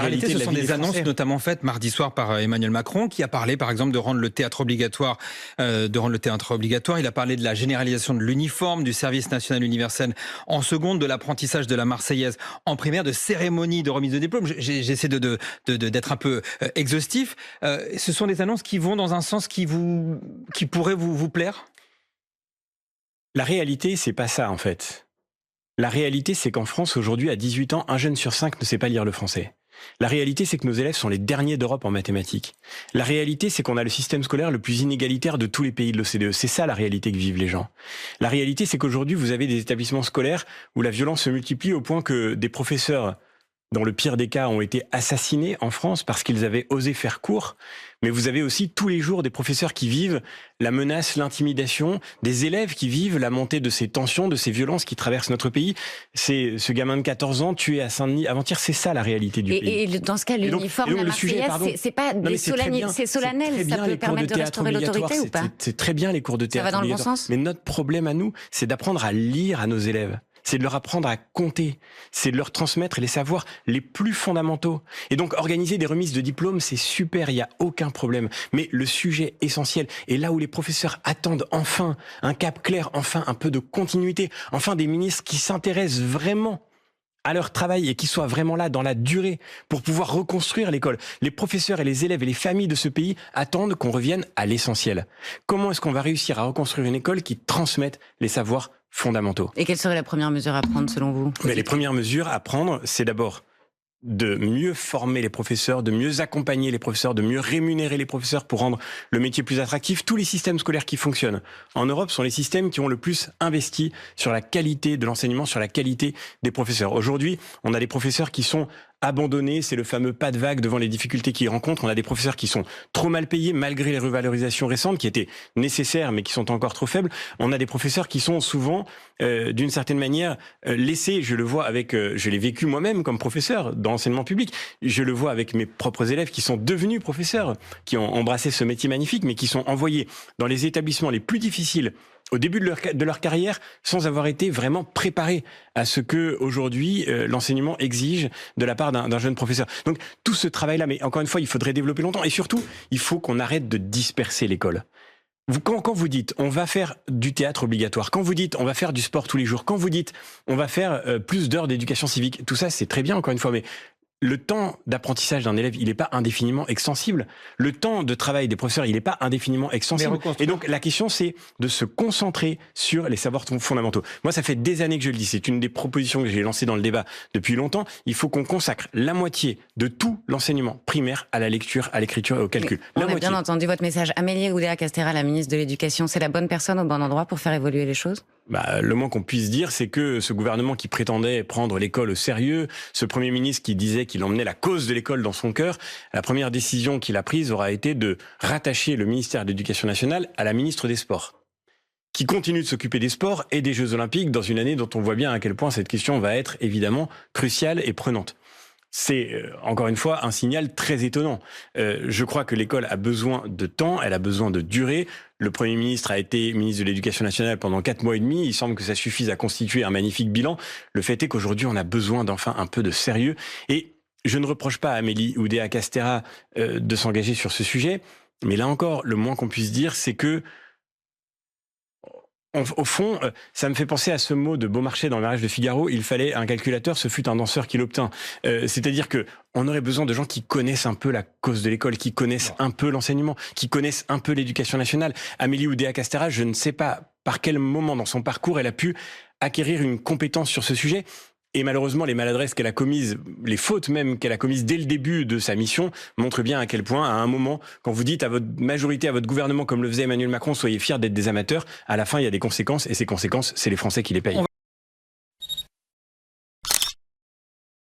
réalité, de ce la sont vie des des annonces Français. notamment faites mardi soir par Emmanuel Macron, qui a parlé par exemple de rendre le théâtre obligatoire. Il a parlé de la généralisation de l'uniforme, du service national universel en seconde, de l'apprentissage de la Marseillaise en primaire, de cérémonies de remise de diplôme. J'essaie d'être un peu exhaustif. Ce sont des annonces qui vont dans un sens qui pourrait vous plaire? La réalité, c'est pas ça, en fait. La réalité, c'est qu'en France, aujourd'hui, à 18 ans, un jeune sur 5 ne sait pas lire le français. La réalité, c'est que nos élèves sont les derniers d'Europe en mathématiques. La réalité, c'est qu'on a le système scolaire le plus inégalitaire de tous les pays de l'OCDE. C'est ça la réalité que vivent les gens. La réalité, c'est qu'aujourd'hui, vous avez des établissements scolaires où la violence se multiplie au point que des professeurs, dans le pire des cas, ont été assassinés en France parce qu'ils avaient osé faire cours. Mais vous avez aussi tous les jours des professeurs qui vivent la menace, l'intimidation, des élèves qui vivent la montée de ces tensions, de ces violences qui traversent notre pays. C'est ce gamin de 14 ans tué à Saint-Denis avant-hier, c'est ça la réalité du pays. Et dans ce cas, l'uniforme, la Marseillaise, c'est pas c'est solennel, ça peut permettre de restaurer l'autorité ou pas? C'est très bien les cours de théâtre. Ça va dans le bon sens? Mais notre problème à nous, c'est d'apprendre à lire à nos élèves. C'est de leur apprendre à compter, c'est de leur transmettre les savoirs les plus fondamentaux. Et donc organiser des remises de diplômes, c'est super, il n'y a aucun problème. Mais le sujet essentiel, et là où les professeurs attendent enfin un cap clair, enfin un peu de continuité, enfin des ministres qui s'intéressent vraiment à leur travail et qui soient vraiment là dans la durée pour pouvoir reconstruire l'école. Les professeurs et les élèves et les familles de ce pays attendent qu'on revienne à l'essentiel. Comment est-ce qu'on va réussir à reconstruire une école qui transmette les savoirs fondamentaux? Et quelle serait la première mesure à prendre selon vous? Mais les premières mesures à prendre, c'est d'abord de mieux former les professeurs, de mieux accompagner les professeurs, de mieux rémunérer les professeurs pour rendre le métier plus attractif. Tous les systèmes scolaires qui fonctionnent en Europe sont les systèmes qui ont le plus investi sur la qualité de l'enseignement, sur la qualité des professeurs. Aujourd'hui, on a des professeurs qui sont abandonnés, c'est le fameux pas de vague devant les difficultés qu'ils rencontrent. On a des professeurs qui sont trop mal payés malgré les revalorisations récentes qui étaient nécessaires mais qui sont encore trop faibles. On a des professeurs qui sont souvent d'une certaine manière laissés, je le vois avec je l'ai vécu moi-même comme professeur dans l'enseignement public. Je le vois avec mes propres élèves qui sont devenus professeurs, qui ont embrassé ce métier magnifique mais qui sont envoyés dans les établissements les plus difficiles au début de leur carrière, sans avoir été vraiment préparés à ce que aujourd'hui l'enseignement exige de la part d'un jeune professeur. Donc tout ce travail-là, mais encore une fois, il faudrait développer longtemps. Et surtout, il faut qu'on arrête de disperser l'école. Quand vous dites on va faire du théâtre obligatoire, quand vous dites on va faire du sport tous les jours, quand vous dites on va faire plus d'heures d'éducation civique, tout ça c'est très bien encore une fois, mais le temps d'apprentissage d'un élève, il n'est pas indéfiniment extensible. Le temps de travail des professeurs, il n'est pas indéfiniment extensible. Et donc, la question, c'est de se concentrer sur les savoirs fondamentaux. Moi, ça fait des années que je le dis. C'est une des propositions que j'ai lancées dans le débat depuis longtemps. Il faut qu'on consacre la moitié de tout l'enseignement primaire à la lecture, à l'écriture et au calcul. On a bien entendu votre message. Amélie Oudéa-Castéra, la ministre de l'Éducation, c'est la bonne personne au bon endroit pour faire évoluer les choses? Le moins qu'on puisse dire, c'est que ce gouvernement qui prétendait prendre l'école au sérieux, ce Premier ministre qui disait qu'il emmenait la cause de l'école dans son cœur, la première décision qu'il a prise aura été de rattacher le ministère de l'Éducation nationale à la ministre des Sports, qui continue de s'occuper des sports et des Jeux Olympiques dans une année dont on voit bien à quel point cette question va être évidemment cruciale et prenante. C'est, encore une fois, un signal très étonnant. Je crois que l'école a besoin de temps, elle a besoin de durée. Le Premier ministre a été ministre de l'Éducation nationale pendant 4 mois et demi. Il semble que ça suffise à constituer un magnifique bilan. Le fait est qu'aujourd'hui, on a besoin d'enfin un peu de sérieux. Et je ne reproche pas à Amélie Oudéa-Castéra de s'engager sur ce sujet. Mais là encore, le moins qu'on puisse dire, c'est que au fond, ça me fait penser à ce mot de Beaumarchais dans le mariage de Figaro, il fallait un calculateur, ce fut un danseur qui l'obtint. C'est-à-dire que on aurait besoin de gens qui connaissent un peu la cause de l'école, qui connaissent un peu l'enseignement, qui connaissent un peu l'éducation nationale. Amélie Oudéa-Castéra, je ne sais pas par quel moment dans son parcours elle a pu acquérir une compétence sur ce sujet. Et malheureusement, les maladresses qu'elle a commises, les fautes même qu'elle a commises dès le début de sa mission, montrent bien à quel point, à un moment, quand vous dites à votre majorité, à votre gouvernement, comme le faisait Emmanuel Macron, soyez fiers d'être des amateurs, à la fin, il y a des conséquences, et ces conséquences, c'est les Français qui les payent.